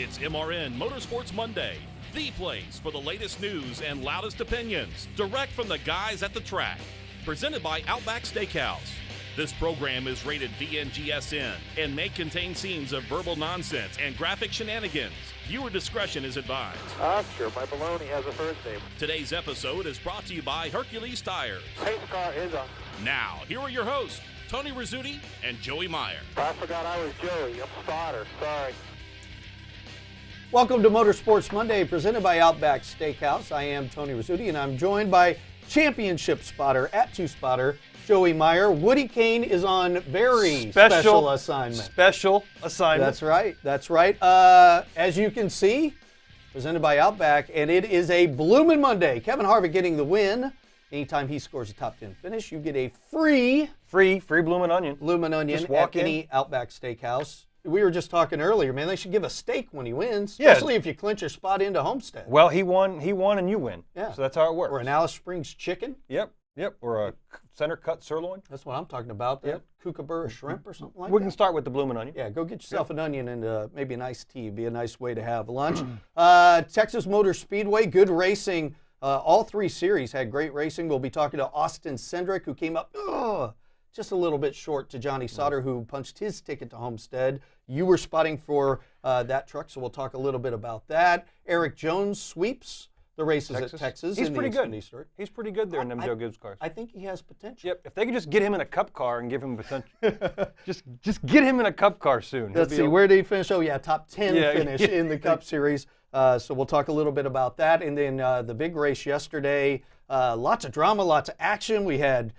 It's MRN Motorsports Monday, the place for the latest news and loudest opinions, direct from the guys at the track. Presented by Outback Steakhouse. This program is rated VNGSN and may contain scenes of verbal nonsense and graphic shenanigans. Viewer discretion is advised. Sure, my baloney has a first name. Today's episode is brought to you by Hercules Tires. Pace car is on. Now, here are your hosts, Tony Rizzuti and Joey Meyer. I forgot I was Joey. I'm spotter. Sorry. Welcome to Motorsports Monday, presented by Outback Steakhouse. I am Tony Rizzuti, and I'm joined by championship spotter, @2spotter, Joey Meyer. Woody Kane is on very special assignment. Special assignment. That's right. That's right. As you can see, presented by Outback, and it is a bloomin' Monday. Kevin Harvick getting the win. Anytime he scores a top 10 finish, you get a free bloomin' onion. Bloomin' onion Just walk at any in. Outback Steakhouse. We were just talking earlier, man. They should give a steak when he wins, especially if you clinch your spot into Homestead. Well, he won, and you win. Yeah. So that's how it works. Or an Alice Springs chicken. Yep. Or a center cut sirloin. That's what I'm talking about. That kookaburra shrimp or something like We that. can start with the bloomin' onion. Yeah, go get yourself an onion and maybe a nice tea. Be a nice way to have lunch. Texas Motor Speedway, good racing. All three series had great racing. We'll be talking to Austin Cindric, who came up just a little bit short to Johnny Sauter, who punched his ticket to Homestead. You were spotting for that truck, so we'll talk a little bit about that. Eric Jones sweeps the races at Texas. He's in pretty the good. Xfinity Story. He's pretty good there in them Joe Gibbs cars. I think he has potential. Yep. If they could just get him in a cup car and give him potential, just get him in a cup car soon. Let's see, where did he finish? Oh, yeah, top 10 finish in the Cup Series. So we'll talk a little bit about that. And then the big race yesterday, lots of drama, lots of action. We had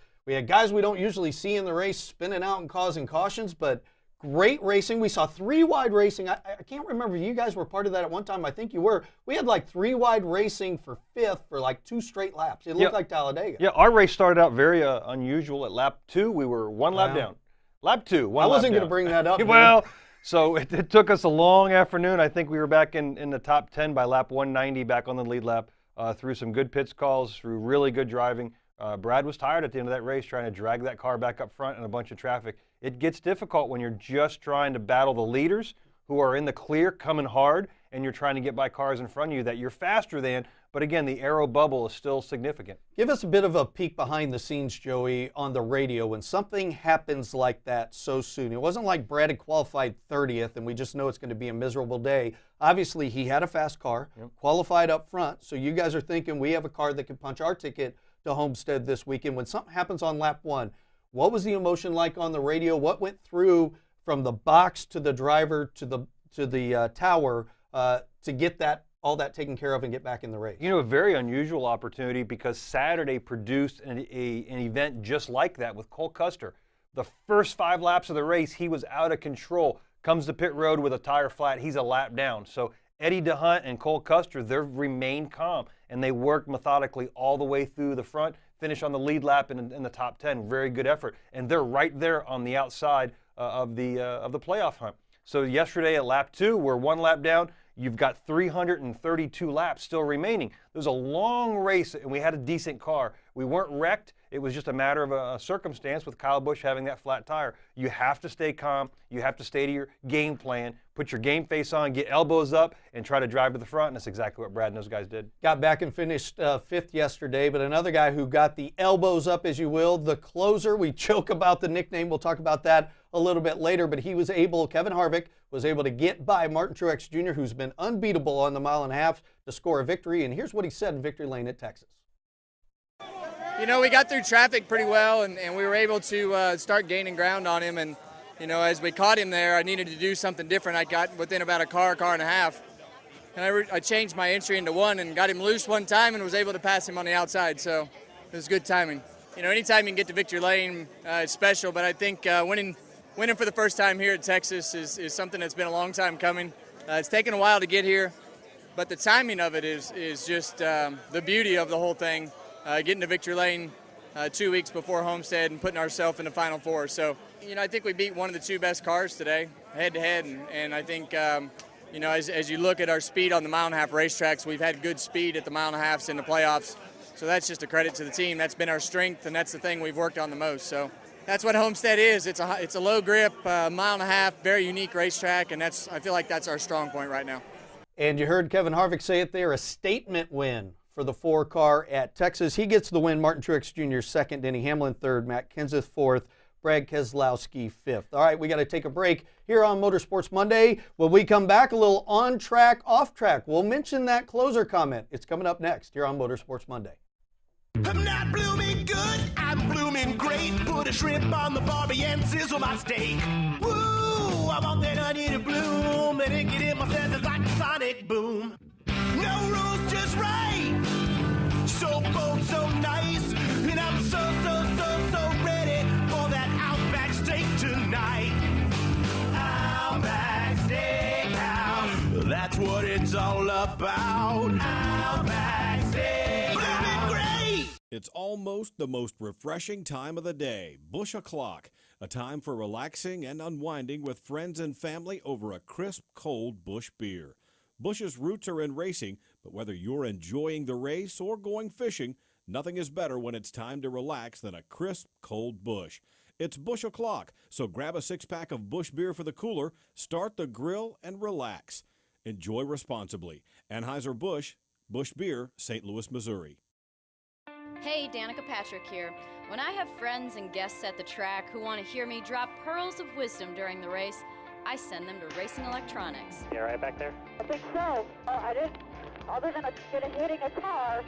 guys we don't usually see in the race spinning out and causing cautions, but great racing. We saw three-wide racing. I can't remember if you guys were part of that at one time. I think you were. We had like three-wide racing for fifth for like 2 straight laps. It looked like Talladega. Yeah, our race started out very unusual at lap 2. We were one lap down. Lap 2, one I lap wasn't going to down. bring that up. Well, so it took us a long afternoon. I think we were back in the top 10 by lap 190, back on the lead lap, through some good pits calls, through really good driving. Brad was tired at the end of that race trying to drag that car back up front in a bunch of traffic. It gets difficult when you're just trying to battle the leaders who are in the clear, coming hard, and you're trying to get by cars in front of you that you're faster than. But again, the aero bubble is still significant. Give us a bit of a peek behind the scenes, Joey, on the radio when something happens like that so soon. It wasn't like Brad had qualified 30th and we just know it's going to be a miserable day. Obviously, he had a fast car, qualified up front, so you guys are thinking we have a car that can punch our ticket to Homestead this weekend. When something happens on lap 1, what was the emotion like on the radio? What went through from the box to the driver to the tower to get all that taken care of and get back in the race? You know, a very unusual opportunity because Saturday produced an event just like that with Cole Custer. The first 5 laps of the race, he was out of control. Comes to pit road with a tire flat. He's a lap down. So Eddie DeHunt and Cole Custer, they've remained calm, and they worked methodically all the way through the front, finish on the lead lap in the top 10. Very good effort. And they're right there on the outside of the playoff hunt. So yesterday at lap 2, we're 1 lap down. You've got 332 laps still remaining. It was a long race, and we had a decent car. We weren't wrecked. It was just a matter of a circumstance with Kyle Busch having that flat tire. You have to stay calm. You have to stay to your game plan. Put your game face on, get elbows up, and try to drive to the front, and that's exactly what Brad and those guys did. Got back and finished 5th yesterday, but another guy who got the elbows up, as you will, the closer. We joke about the nickname. We'll talk about that a little bit later, but Kevin Harvick was able to get by Martin Truex Jr., who's been unbeatable on the mile and a half, to score a victory, and here's what he said in victory lane at Texas. You know, we got through traffic pretty well, and we were able to start gaining ground on him. And, you know, as we caught him there, I needed to do something different. I got within about a car and a half. And I changed my entry into 1 and got him loose one time and was able to pass him on the outside. So it was good timing. You know, anytime you can get to victory lane, it's special. But I think winning for the first time here at Texas is something that's been a long time coming. It's taken a while to get here, but the timing of it is just the beauty of the whole thing. Getting to victory lane 2 weeks before Homestead and putting ourselves in the Final Four. So, you know, I think we beat one of the 2 best cars today, head-to-head. And I think, you know, as you look at our speed on the mile-and-a-half racetracks, we've had good speed at the mile-and-a-halves in the playoffs. So that's just a credit to the team. That's been our strength, and that's the thing we've worked on the most. So that's what Homestead is. It's a low grip, mile and a half, very unique racetrack, and I feel like that's our strong point right now. And you heard Kevin Harvick say it there, a statement win for the 4-car at Texas. He gets the win. Martin Truex Jr. second, Denny Hamlin third, Matt Kenseth fourth, Brad Keselowski fifth. All right, we got to take a break here on Motorsports Monday. When we come back, a little on track, off track. We'll mention that closer comment. It's coming up next here on Motorsports Monday. I'm not blooming good, I'm blooming great. Put a shrimp on the barbie and sizzle my steak. Woo, I want that onion to bloom and it get in my senses like a sonic boom. No rules, just right. So bold, so nice. And I'm so ready for that Outback steak tonight. Outback Steakhouse. That's what it's all about. Outback Steakhouse. Blooming great. It's almost the most refreshing time of the day, Bush O'Clock, a time for relaxing and unwinding with friends and family over a crisp, cold Bush beer. Bush's roots are in racing, but whether you're enjoying the race or going fishing, nothing is better when it's time to relax than a crisp, cold Bush. It's Bush O'Clock, so grab a six-pack of Bush beer for the cooler, start the grill, and relax. Enjoy responsibly. Anheuser-Busch, Bush Beer, St. Louis, Missouri. Hey, Danica Patrick here. When I have friends and guests at the track who want to hear me drop pearls of wisdom during the race, I send them to Racing Electronics. You all right back there? I think so. I didn't, other than hitting a car,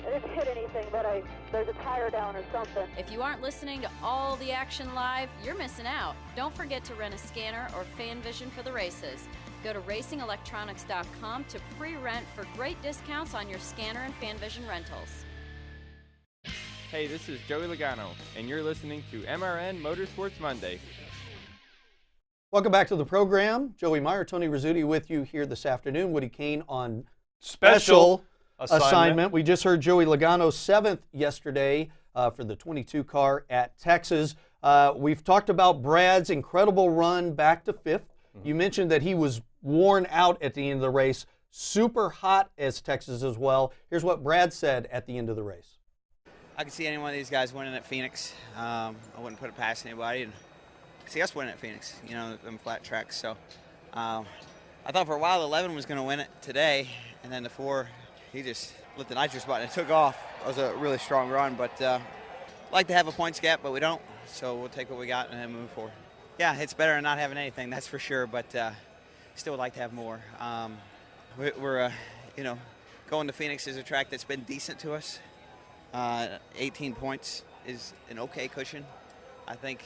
I didn't hit anything, but there's a tire down or something. If you aren't listening to all the action live, you're missing out. Don't forget to rent a scanner or fan vision for the races. Go to racingelectronics.com to pre-rent for great discounts on your scanner and fan vision rentals. Hey, this is Joey Logano, and you're listening to MRN Motorsports Monday. Welcome back to the program. Joey Meyer, Tony Rizzuti with you here this afternoon. Woody Kane on Special assignment. We just heard Joey Logano 7th yesterday for the 22 car at Texas. We've talked about Brad's incredible run back to 5th. You mentioned that he was worn out at the end of the race. Super hot as Texas as well. Here's what Brad said at the end of the race. I could see any one of these guys winning at Phoenix. I wouldn't put it past anybody. And see us winning at Phoenix, you know, them flat tracks. So I thought for a while 11 was going to win it today, and then the 4, he just lit the nitrous button and took off. It was a really strong run, but like to have a points gap, but we don't. So we'll take what we got and then move forward. Yeah, it's better than not having anything, that's for sure, but still would like to have more. We're you know, going to Phoenix is a track that's been decent to us. 18 points is an okay cushion. I think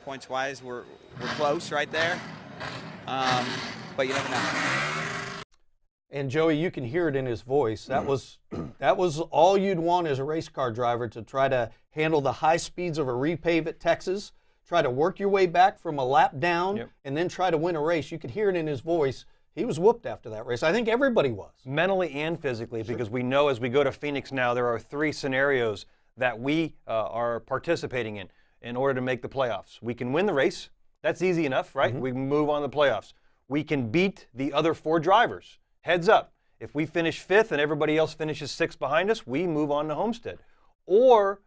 points-wise, we're close right there, but you never know. And Joey, you can hear it in his voice. That was all you'd want as a race car driver, to try to handle the high speeds of a repave at Texas, try to work your way back from a lap down, and then try to win a race. You could hear it in his voice. He was whooped after that race. I think everybody was. Mentally and physically, because we know as we go to Phoenix now, there are 3 scenarios that we are participating in order to make the playoffs. We can win the race. That's easy enough, right? We can move on to the playoffs. We can beat the other 4 drivers. Heads up. If we finish 5th and everybody else finishes 6th behind us, we move on to Homestead. Or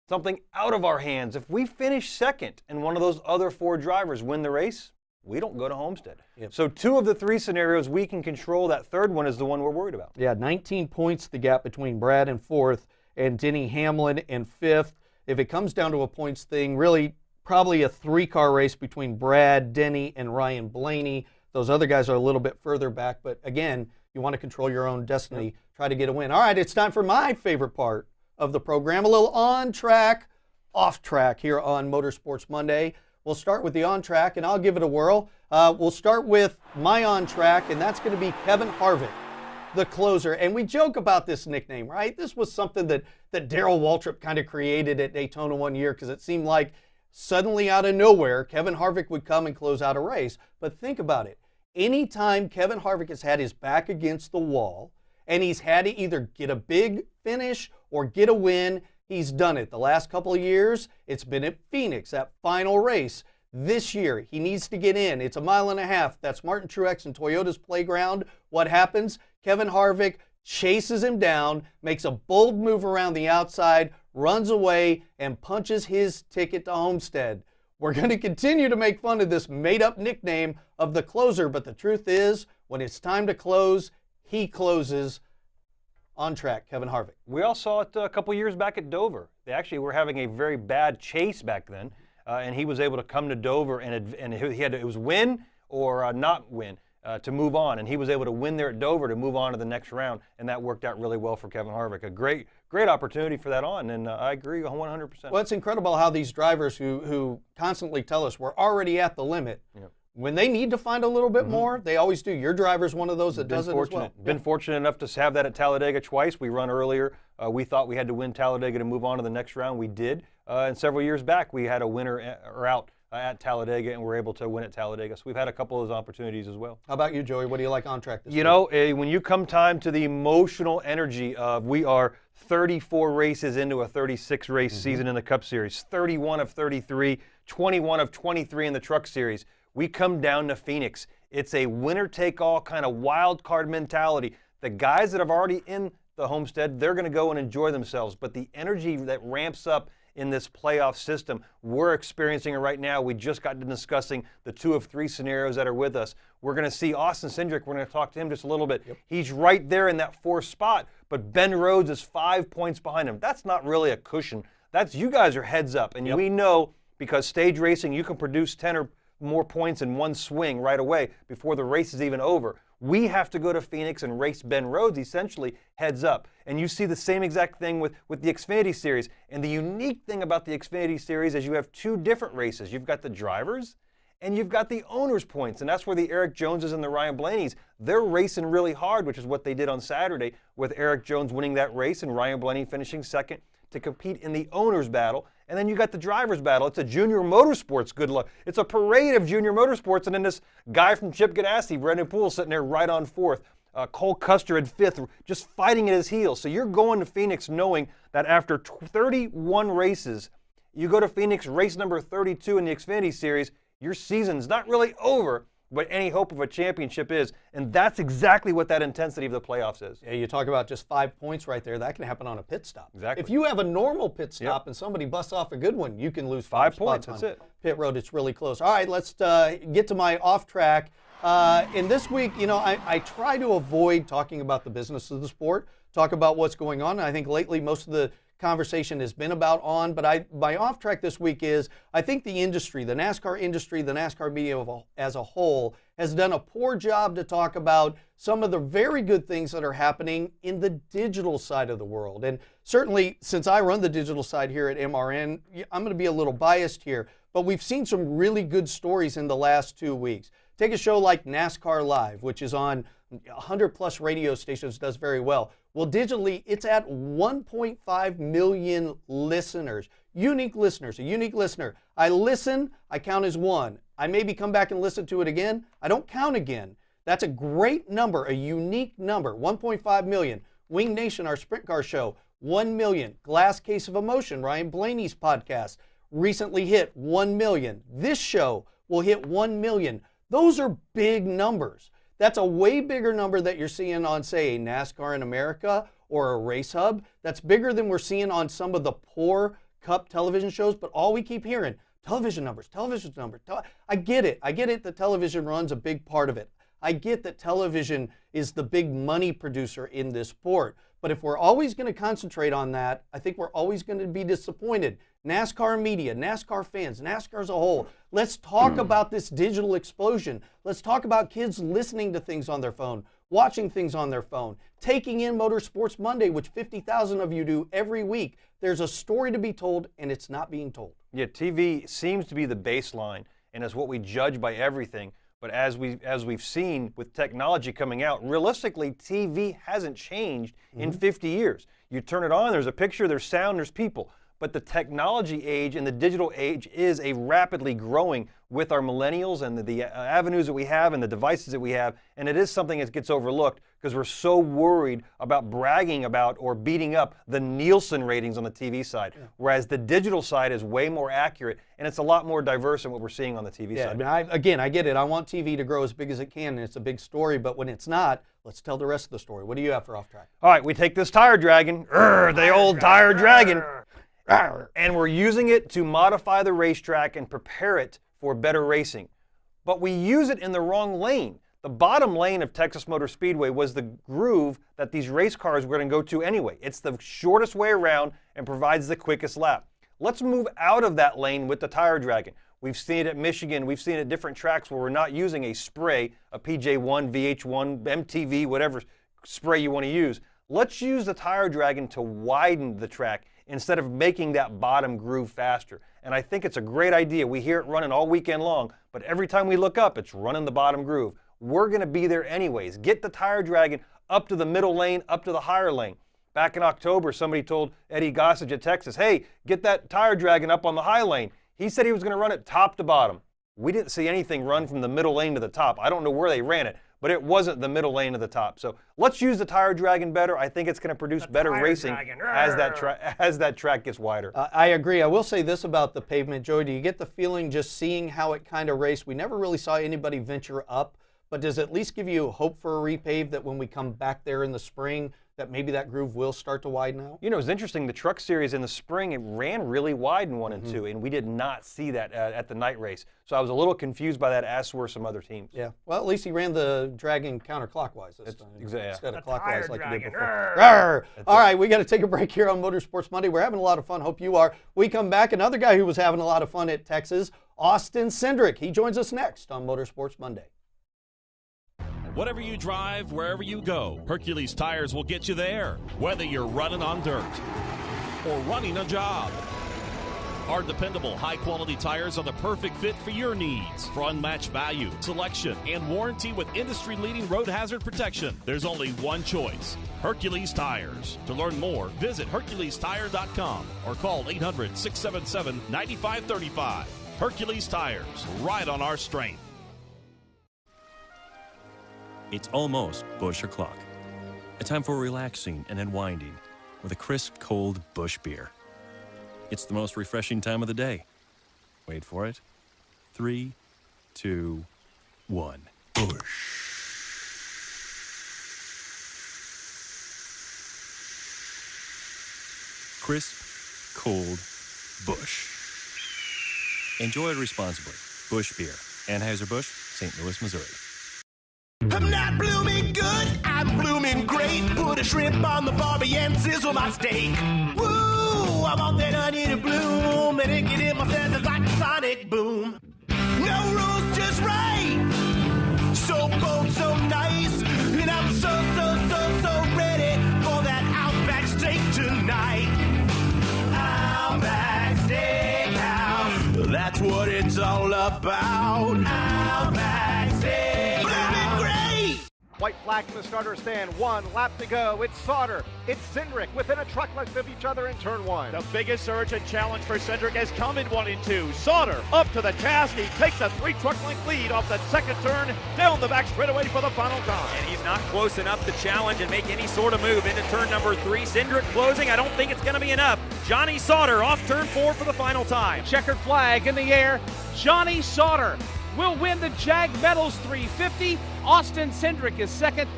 something out of our hands. If we finish 2nd and one of those other 4 drivers win the race, we don't go to Homestead. So 2 of the 3 scenarios we can control. That 3rd one is the one we're worried about. Yeah, 19 points the gap between Brad in 4th and Denny Hamlin in 5th. If it comes down to a points thing, really probably a 3-car race between Brad, Denny, and Ryan Blaney. Those other guys are a little bit further back, but again, you want to control your own destiny, try to get a win. All right, it's time for my favorite part of the program, a little on track, off track here on Motorsports Monday. We'll start with the on track, and I'll give it a whirl. We'll start with my on track, and that's going to be Kevin Harvick, the closer. And we joke about this nickname, right? This was something that Darrell Waltrip kind of created at Daytona one year, because it seemed like suddenly out of nowhere, Kevin Harvick would come and close out a race. But think about it. Anytime Kevin Harvick has had his back against the wall, and he's had to either get a big finish or get a win, he's done it. The last couple of years, it's been at Phoenix, that final race. This year, he needs to get in. It's a mile and a half. That's Martin Truex and Toyota's playground. What happens? Kevin Harvick chases him down, makes a bold move around the outside, runs away and punches his ticket to Homestead. We're going to continue to make fun of this made-up nickname of the closer, but the truth is, when it's time to close, he closes. On track, Kevin Harvick. We all saw it a couple years back at Dover. They actually were having a very bad chase back then, and he was able to come to Dover, and he had to, it was win or not win to move on, and he was able to win there at Dover to move on to the next round, and that worked out really well for Kevin Harvick. A great opportunity for that on, and I agree 100%. Well, it's incredible how these drivers who constantly tell us we're already at the limit, Yep. when they need to find a little bit more, they always do. Your driver's one of those that does it as well. Been fortunate enough to have that at Talladega twice. We run earlier. We thought we had to win Talladega to move on to the next round. We did. And several years back, we had a winner or out at Talladega, and we're able to win at Talladega. So we've had a couple of those opportunities as well. How about you, Joey? What do you like on track this week? You know, when you come time to the emotional energy of we are 34 races into a 36 race season in the Cup Series, 31 of 33, 21 of 23 in the Truck Series. We come down to Phoenix. It's a winner-take-all kind of wild card mentality. The guys that have already in the Homestead, they're going to go and enjoy themselves. But the energy that ramps up in this playoff system, we're experiencing it right now. We just got to discussing the 2 of 3 scenarios that are with us. We're going to see Austin Cindric. We're going to talk to him just a little bit. Yep. He's right there in that 4th spot, but Ben Rhodes is 5 points behind him. That's not really a cushion. That's you guys are heads up. And we know because stage racing, you can produce 10 or more points in one swing right away before the race is even over. We have to go to Phoenix and race Ben Rhodes essentially heads up. And you see the same exact thing with the Xfinity Series. And the unique thing about the Xfinity Series is you have 2 different races. You've got the drivers and you've got the owners' points. And that's where the Eric Joneses and the Ryan Blaney's, they're racing really hard, which is what they did on Saturday with Eric Jones winning that race and Ryan Blaney finishing second to compete in the owners' battle. And then you got the drivers' battle. It's a junior motorsports good luck. It's a parade of junior motorsports. And then this guy from Chip Ganassi, Brendan Poole, sitting there right on 4th. Cole Custer at 5th, just fighting at his heels. So you're going to Phoenix knowing that after 31 races, you go to Phoenix, race number 32 in the Xfinity Series, your season's not really over, but any hope of a championship is. And that's exactly what that intensity of the playoffs is. Yeah, you talk about just 5 points right there. That can happen on a pit stop. Exactly. If you have a normal pit stop and somebody busts off a good one, you can lose 5 points. spots That's on it. pit road. It's really close. All right, let's get to my off track. In this week, you know, I try to avoid talking about the business of the sport, talk about what's going on. I think lately most of the conversation has been about but my off track this week is I think the industry, the NASCAR industry, the NASCAR media as a whole has done a poor job to talk about some of the very good things that are happening in the digital side of the world. And certainly since I run the digital side here at MRN, I'm going to be a little biased here, but we've seen some really good stories in the last 2 weeks. Take a show like NASCAR Live, which is on 100 plus radio stations, does very well. Well, digitally, it's at 1.5 million listeners, unique listeners, a unique listener. I listen, I count as one. I maybe come back and listen to it again. I don't count again. That's a great number, a unique number, 1.5 million. Wing Nation, our sprint car show, 1 million. Glass Case of Emotion, Ryan Blaney's podcast, recently hit 1 million. This show will hit 1 million. Those are big numbers. That's a way bigger number that you're seeing on, say, a NASCAR in America or a Race Hub. That's bigger than we're seeing on some of the poor Cup television shows, but all we keep hearing, television numbers, television numbers. I get it. I get it that television runs a big part of it. I get that television is the big money producer in this sport. But if we're always going to concentrate on that, I think we're always going to be disappointed. NASCAR media, NASCAR fans, NASCAR as a whole, let's talk about this digital explosion. Let's talk about kids listening to things on their phone, watching things on their phone, taking in Motorsports Monday, which 50,000 of you do every week. There's a story to be told, and it's not being told. Yeah, TV seems to be the baseline, and is what we judge by everything. But as we've seen with technology coming out, realistically, TV hasn't changed in 50 years. You turn it on, there's a picture, there's sound, there's people. But the technology age and the digital age is a rapidly growing with our millennials and the avenues that we have and the devices that we have. And it is something that gets overlooked because we're so worried about bragging about or beating up the Nielsen ratings on the TV side. Yeah. Whereas the digital side is way more accurate and it's a lot more diverse than what we're seeing on the TV side. I mean, I get it. I want TV to grow as big as it can, and it's a big story. But when it's not, let's tell the rest of the story. What do you have for Off Track? All right, we take this tire dragon, the old tire dragon. And we're using it to modify the racetrack and prepare it for better racing. But we use it in the wrong lane. The bottom lane of Texas Motor Speedway was the groove that these race cars were going to go to anyway. It's the shortest way around and provides the quickest lap. Let's move out of that lane with the tire dragging. We've seen it at Michigan. We've seen it at different tracks where we're not using a spray, a PJ1, VH1, MTV, whatever spray you want to use. Let's use the tire dragging to widen the track instead of making that bottom groove faster. And I think it's a great idea. We hear it running all weekend long, but every time we look up, it's running the bottom groove. We're going to be there anyways. Get the tire dragging up to the middle lane, up to the higher lane. Back in October, somebody told Eddie Gossage at Texas, hey, get that tire dragging up on the high lane. He said he was going to run it top to bottom. We didn't see anything run from the middle lane to the top. I don't know where they ran it, but it wasn't the middle lane to the top. So let's use the tire dragging better. I think it's going to produce better racing as that track gets wider. I agree. I will say this about the pavement, Joey. Do you get the feeling just seeing how it kind of raced? We never really saw anybody venture up, but does it at least give you hope for a repave that when we come back there in the spring, that maybe that groove will start to widen out? You know, it's interesting. The truck series in the spring, it ran really wide in 1 and 2, and we did not see that at the night race. So I was a little confused by that, as were some other teams. Yeah. Well, at least he ran the dragging counterclockwise this time. Exactly. Instead of clockwise like he did before. All right, we got to take a break here on Motorsports Monday. We're having a lot of fun. Hope you are. We come back. Another guy who was having a lot of fun at Texas, Austin Cindric. He joins us next on Motorsports Monday. Whatever you drive, wherever you go, Hercules Tires will get you there, whether you're running on dirt or running a job. Our dependable, high-quality tires are the perfect fit for your needs. For unmatched value, selection, and warranty with industry-leading road hazard protection, there's only one choice: Hercules Tires. To learn more, visit HerculesTire.com or call 800-677-9535. Hercules Tires, right on our strength. It's almost Busch O'Clock. A time for relaxing and unwinding with a crisp, cold Busch beer. It's the most refreshing time of the day. Wait for it. 3, 2, 1. Busch. Crisp, cold Busch. Enjoy it responsibly. Busch Beer. Anheuser-Busch, St. Louis, Missouri. I'm not blooming good, I'm blooming great. Put a shrimp on the barbie and sizzle my steak. Woo, I want that onion to bloom, and it get in my senses like a sonic boom. No rules, just right. So bold, so nice, and I'm so ready for that Outback steak tonight. Outback Steakhouse, that's what it's all about. Outback Steakhouse. White flag from the starter stand, 1 lap to go. It's Sauter, it's Cindric within a truck length of each other in turn 1. The biggest surge and challenge for Cindric has come in 1 and 2. Sauter up to the task. He takes a 3 truck length lead off the second turn down the back straightaway for the final time. And he's not close enough to challenge and make any sort of move into turn number 3. Cindric closing. I don't think it's going to be enough. Johnny Sauter off turn 4 for the final time. Checkered flag in the air. Johnny Sauter will win the Jag Metals 350. Austin Cindric is second.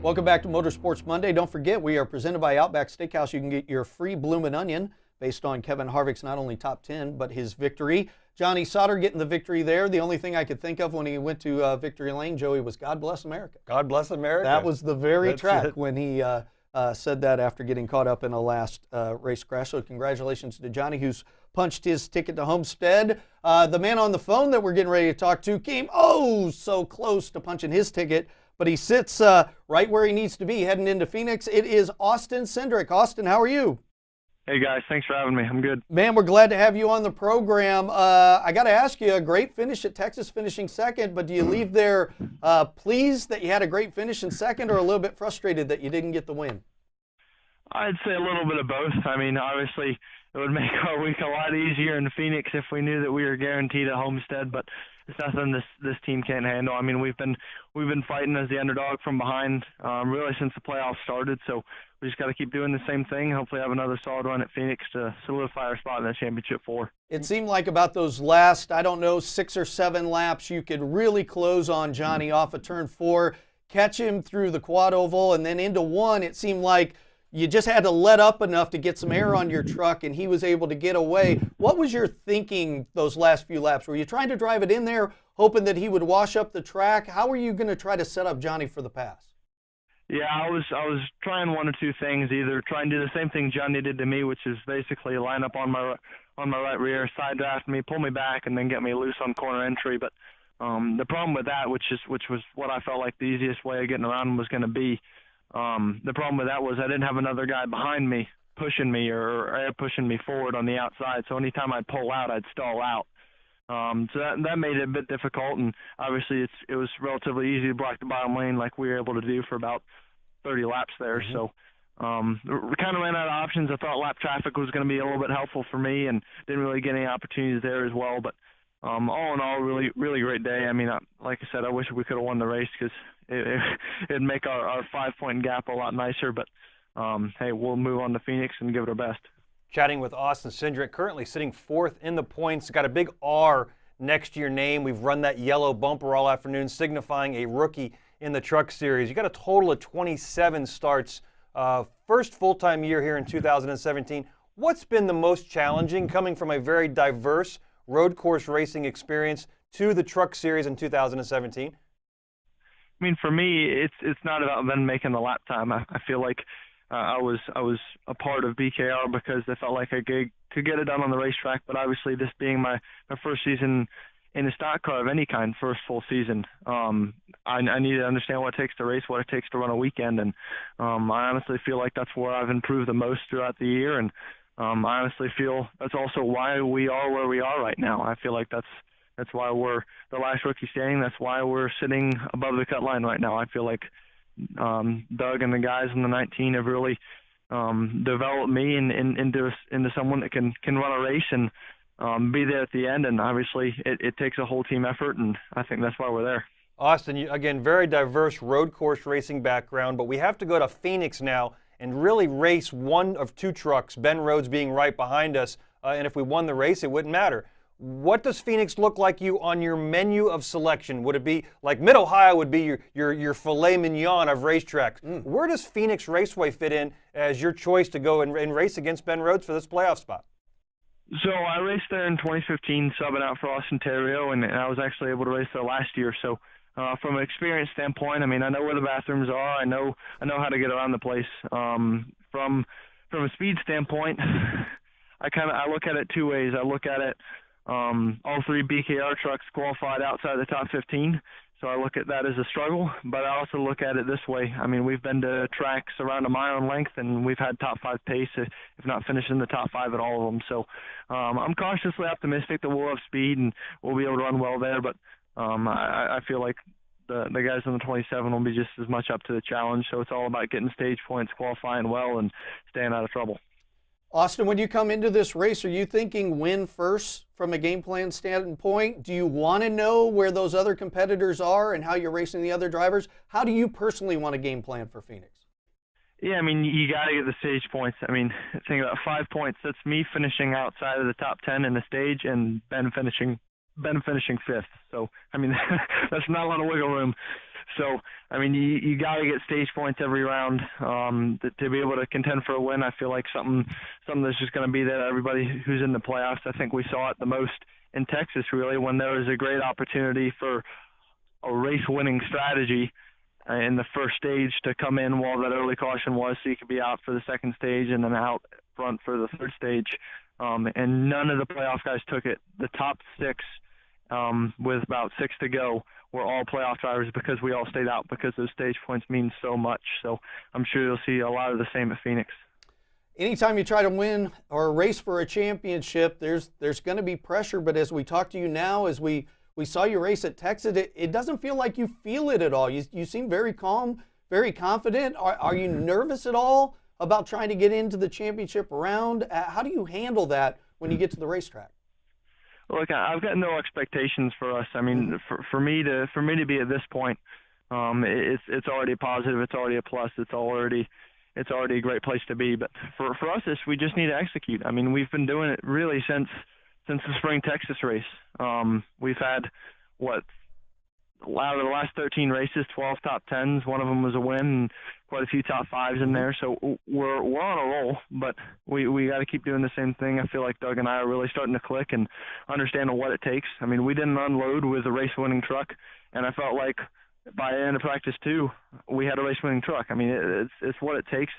Welcome back to Motorsports Monday. Don't forget, we are presented by Outback Steakhouse. You can get your free Bloomin' Onion based on Kevin Harvick's not only top 10, but his victory. Johnny Sauter getting the victory there. The only thing I could think of when he went to Victory Lane, Joey, was God Bless America. God bless America. That was the very That's track it. when he said that after getting caught up in a last race crash. So congratulations to Johnny, who's punched his ticket to Homestead. The man on the phone that we're getting ready to talk to came so close to punching his ticket, but he sits right where he needs to be heading into Phoenix. It is Austin Cindric. Austin, how are you? Hey guys, thanks for having me. I'm good. Man, we're glad to have you on the program. I got to ask you, a great finish at Texas, finishing second, but do you leave there pleased that you had a great finish in second, or a little bit frustrated that you didn't get the win? I'd say a little bit of both. I mean, obviously, it would make our week a lot easier in Phoenix if we knew that we were guaranteed a Homestead, but it's nothing this team can't handle. I mean, we've been fighting as the underdog from behind really since the playoffs started, so we just got to keep doing the same thing. Hopefully have another solid run at Phoenix to solidify our spot in the championship 4. It seemed like about those last, 6 or 7 laps, you could really close on Johnny off of turn 4, catch him through the quad oval, and then into 1, it seemed like you just had to let up enough to get some air on your truck, and he was able to get away. What was your thinking those last few laps? Were you trying to drive it in there, hoping that he would wash up the track? How were you going to try to set up Johnny for the pass? Yeah, I was trying one or two things. Either try and do the same thing Johnny did to me, which is basically line up on my right rear, side draft me, pull me back, and then get me loose on corner entry. But the problem with that, which was what I felt like the easiest way of getting around him was going to be, the problem with that was I didn't have another guy behind me pushing me or pushing me forward on the outside. So anytime I'd pull out, I'd stall out. So that made it a bit difficult, and obviously it was relatively easy to block the bottom lane like we were able to do for about 30 laps there. Mm-hmm. So we kind of ran out of options. I thought lap traffic was going to be a little bit helpful for me, and didn't really get any opportunities there as well. But all in all, really, really great day. I mean, like I said, I wish we could have won the race because it'd make our 5-point gap a lot nicer. But hey, we'll move on to Phoenix and give it our best. Chatting with Austin Cindric, currently sitting 4th in the points. Got a big R next to your name. We've run that yellow bumper all afternoon, signifying a rookie in the Truck Series. You got a total of 27 starts. First full-time year here in 2017. What's been the most challenging coming from a very diverse road course racing experience to the Truck Series in 2017? I mean, for me, it's not about them making the lap time. I feel like I was a part of BKR because I felt like I could get it done on the racetrack. But obviously, this being my first season in a stock car of any kind, first full season, I need to understand what it takes to race, what it takes to run a weekend, and I honestly feel like that's where I've improved the most throughout the year. And I honestly feel that's also why we are where we are right now. I feel like that's why we're the last rookie standing. That's why we're sitting above the cut line right now. I feel like Doug and the guys in the 19 have really developed me into someone that can run a race and be there at the end. And obviously it takes a whole team effort, and I think that's why we're there. Austin, again, very diverse road course racing background, but we have to go to Phoenix now and really race one of two trucks, Ben Rhodes being right behind us, and if we won the race, it wouldn't matter. What does Phoenix look like you on your menu of selection? Would it be like Mid-Ohio would be your filet mignon of racetracks? Where does Phoenix Raceway fit in as your choice to go and race against Ben Rhodes for this playoff spot? So I raced there in 2015, subbing out for Austin Cindric, and I was actually able to race there last year. So from an experience standpoint, I mean, I know where the bathrooms are. I know how to get around the place. From a speed standpoint, I look at it two ways. I look at it. All 3 BKR trucks qualified outside the top 15, so I look at that as a struggle, but I also look at it this way. I mean, we've been to tracks around a mile in length, and we've had top 5 pace, if not finishing in the top 5 at all of them. So I'm cautiously optimistic that we'll have speed and we'll be able to run well there, but I feel like the guys on the 27 will be just as much up to the challenge, so it's all about getting stage points, qualifying well, and staying out of trouble. Austin, when you come into this race, are you thinking win first from a game plan standpoint? Do you want to know where those other competitors are and how you're racing the other drivers? How do you personally want a game plan for Phoenix? Yeah, I mean, you got to get the stage points. I mean, think about 5 points. That's me finishing outside of the top 10 in the stage and Ben finishing 5th. So, I mean, that's not a lot of wiggle room. So, I mean, you got to get stage points every round to be able to contend for a win. I feel like something that's just going to be there. Everybody who's in the playoffs, I think we saw it the most in Texas, really, when there was a great opportunity for a race-winning strategy in the first stage to come in while that early caution was, so you could be out for the second stage and then out front for the third stage. And none of the playoff guys took it. The top 6, with about 6 to go, were all playoff drivers because we all stayed out because those stage points mean so much. So I'm sure you'll see a lot of the same at Phoenix. Anytime you try to win or race for a championship, there's going to be pressure. But as we talk to you now, as we saw you race at Texas, it doesn't feel like you feel it at all. You seem very calm, very confident. Are you nervous at all about trying to get into the championship round? How do you handle that when you get to the racetrack? Look, I've got no expectations for us. I mean, for me to be at this point, it's already a positive. It's already a plus. It's already a great place to be. But for us, we just need to execute. I mean, we've been doing it really since the spring Texas race. We've had out of the last 13 races, 12 top 10s. One of them was a win, and quite a few top 5s in there. So we're on a roll, but we got to keep doing the same thing. I feel like Doug and I are really starting to click and understand what it takes. I mean, we didn't unload with a race-winning truck, and I felt like by the end of practice 2, we had a race-winning truck. I mean, it's what it takes.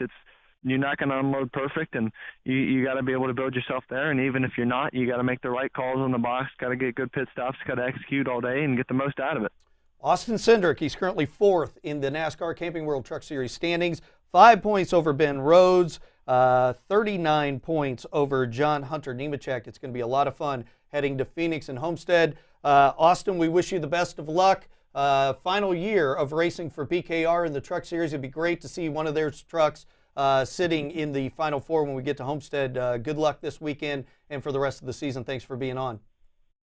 You're not going to unload perfect, and you got to be able to build yourself there. And even if you're not, you got to make the right calls on the box, got to get good pit stops, got to execute all day and get the most out of it. Austin Cindric, he's currently 4th in the NASCAR Camping World Truck Series standings, 5 points over Ben Rhodes, 39 points over John Hunter Nemechek. It's going to be a lot of fun heading to Phoenix and Homestead. Austin, we wish you the best of luck. Final year of racing for BKR in the Truck Series. It'd be great to see one of their trucks sitting in the Final Four when we get to Homestead. Good luck this weekend and for the rest of the season. Thanks for being on.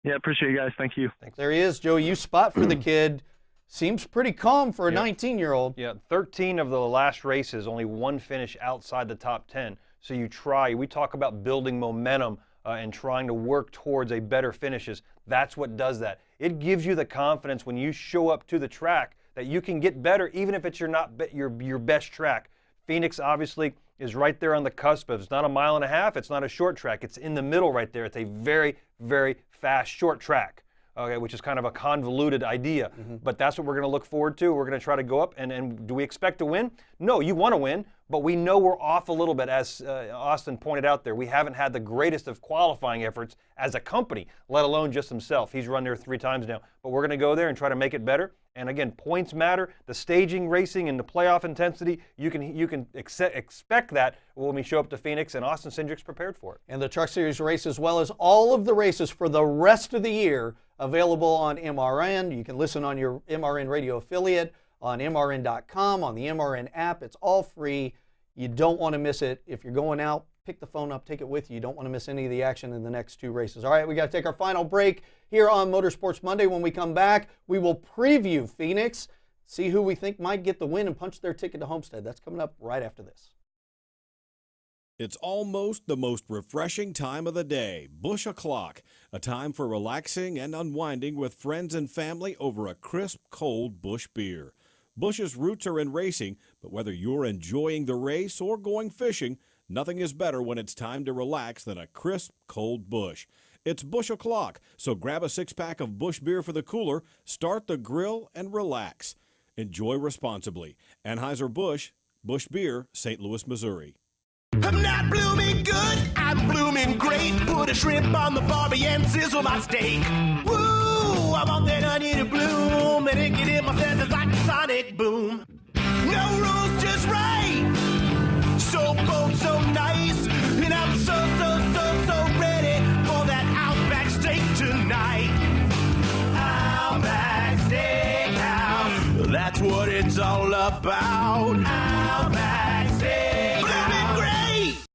Yeah, appreciate you guys. Thank you. Thanks. There he is, Joey. You spot for the kid. Seems pretty calm for a 19-year-old. Yeah, 13 of the last races, only 1 finish outside the top 10. So you try. We talk about building momentum and trying to work towards a better finishes. That's what does that. It gives you the confidence when you show up to the track that you can get better, even if it's your best track. Phoenix obviously is right there on the cusp. It's not a mile and a half. It's not a short track. It's in the middle right there. It's a very, very fast short track, okay, which is kind of a convoluted idea. But that's what we're going to look forward to. We're going to try to go up. And do we expect to win? No, you want to win, but we know we're off a little bit. As Austin pointed out there, we haven't had the greatest of qualifying efforts as a company, let alone just himself. He's run there 3 times now. But we're going to go there and try to make it better. And again, points matter. The staging, racing, and the playoff intensity, you can expect that when we show up to Phoenix, and Austin Cindric's prepared for it. And the Truck Series race, as well as all of the races for the rest of the year, available on MRN. You can listen on your MRN radio affiliate, on MRN.com, on the MRN app. It's all free. You don't want to miss it. If you're going out, pick the phone up, take it with you. You don't want to miss any of the action in the next 2 races. All right, we got to take our final break here on Motorsports Monday. When we come back, we will preview Phoenix, see who we think might get the win and punch their ticket to Homestead. That's coming up right after this. It's almost the most refreshing time of the day, Bush O'Clock, a time for relaxing and unwinding with friends and family over a crisp, cold Bush beer. Bush's roots are in racing, but whether you're enjoying the race or going fishing, nothing is better when it's time to relax than a crisp, cold Bush. It's Bush O'Clock, so grab a 6-pack of Bush beer for the cooler, start the grill, and relax. Enjoy responsibly. Anheuser-Busch, Bush Beer, St. Louis, Missouri. I'm not blooming good, I'm blooming great. Put a shrimp on the barbie and sizzle my steak. Woo, I want that onion to bloom, and it get in my senses like a sonic boom. No rules, just right. So bold, so nice, and I'm so ready for that Outback steak tonight. Outback Steakhouse, that's what it's all about. Outback Steakhouse, blooming great.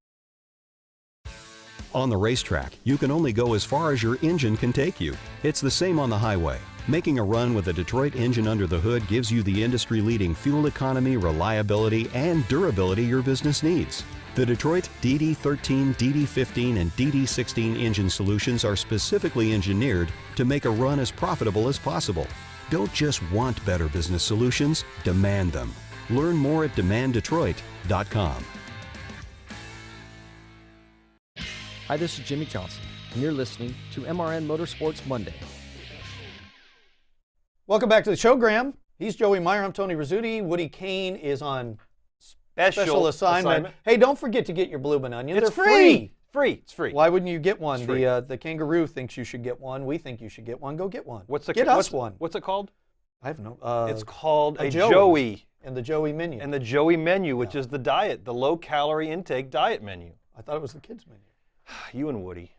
On the racetrack, you can only go as far as your engine can take you. It's the same on the highway. Making a run with a Detroit engine under the hood gives you the industry-leading fuel economy, reliability, and durability your business needs. The Detroit DD13, DD15, and DD16 engine solutions are specifically engineered to make a run as profitable as possible. Don't just want better business solutions, demand them. Learn more at demanddetroit.com. Hi, this is Jimmy Johnson, and you're listening to MRN Motorsports Monday. Welcome back to the show, Graham. He's Joey Meyer. I'm Tony Rizzuti. Woody Kane is on special assignment. Hey, don't forget to get your bloomin' onion. It's They're free. It's free. Why wouldn't you get one? It's free. The kangaroo thinks you should get one. We think you should get one. Go get one. Get us one. What's it called? I have no. It's called a Joey. And the Joey menu. And the Joey menu, which is the diet, the low-calorie intake diet menu. I thought it was the kids' menu. You and Woody.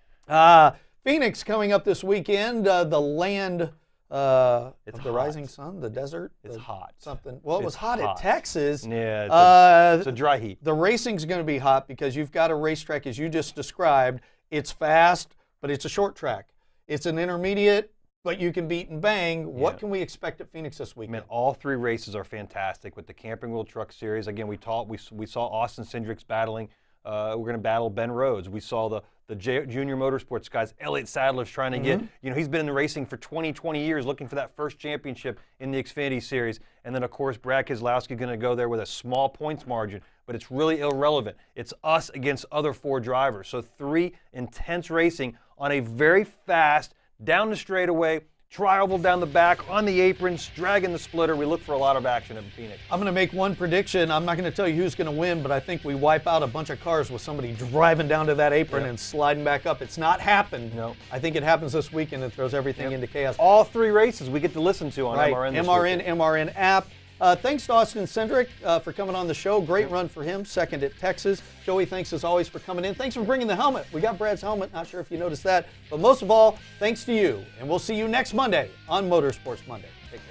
Phoenix coming up this weekend. The land. It's the rising sun, the desert. It's hot. Something. Well, it was hot at Texas. Yeah, it's a dry heat. The racing's going to be hot because you've got a racetrack, as you just described. It's fast, but it's a short track. It's an intermediate, but you can beat and bang. What can we expect at Phoenix this weekend? Man, all 3 races are fantastic with the Camping World Truck Series. Again, we saw Austin Cindric's battling we're going to battle Ben Rhodes. We saw the junior motorsports guys, Elliott Sadler's trying to get, he's been in the racing for 20 years looking for that first championship in the Xfinity Series. And then, of course, Brad Keselowski going to go there with a small points margin, but it's really irrelevant. It's us against other 4 drivers. So 3 intense racing on a very fast, down the straightaway, tri-oval down the back, on the aprons, dragging the splitter. We look for a lot of action in Phoenix. I'm going to make one prediction. I'm not going to tell you who's going to win, but I think we wipe out a bunch of cars with somebody driving down to that apron and sliding back up. It's not happened. No. I think it happens this weekend. It throws everything into chaos. All 3 races we get to listen to on MRN this weekend. MRN app. Thanks to Austin Cindric for coming on the show. Great run for him, second at Texas. Joey, thanks as always for coming in. Thanks for bringing the helmet. We got Brad's helmet. Not sure if you noticed that. But most of all, thanks to you. And we'll see you next Monday on Motorsports Monday. Take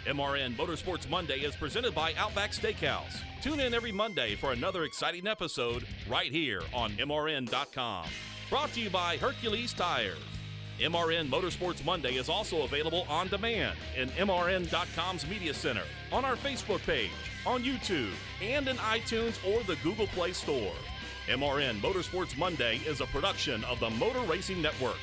care. MRN Motorsports Monday is presented by Outback Steakhouse. Tune in every Monday for another exciting episode right here on MRN.com. Brought to you by Hercules Tires. MRN Motorsports Monday is also available on demand in MRN.com's Media Center, on our Facebook page, on YouTube, and in iTunes or the Google Play Store. MRN Motorsports Monday is a production of the Motor Racing Network.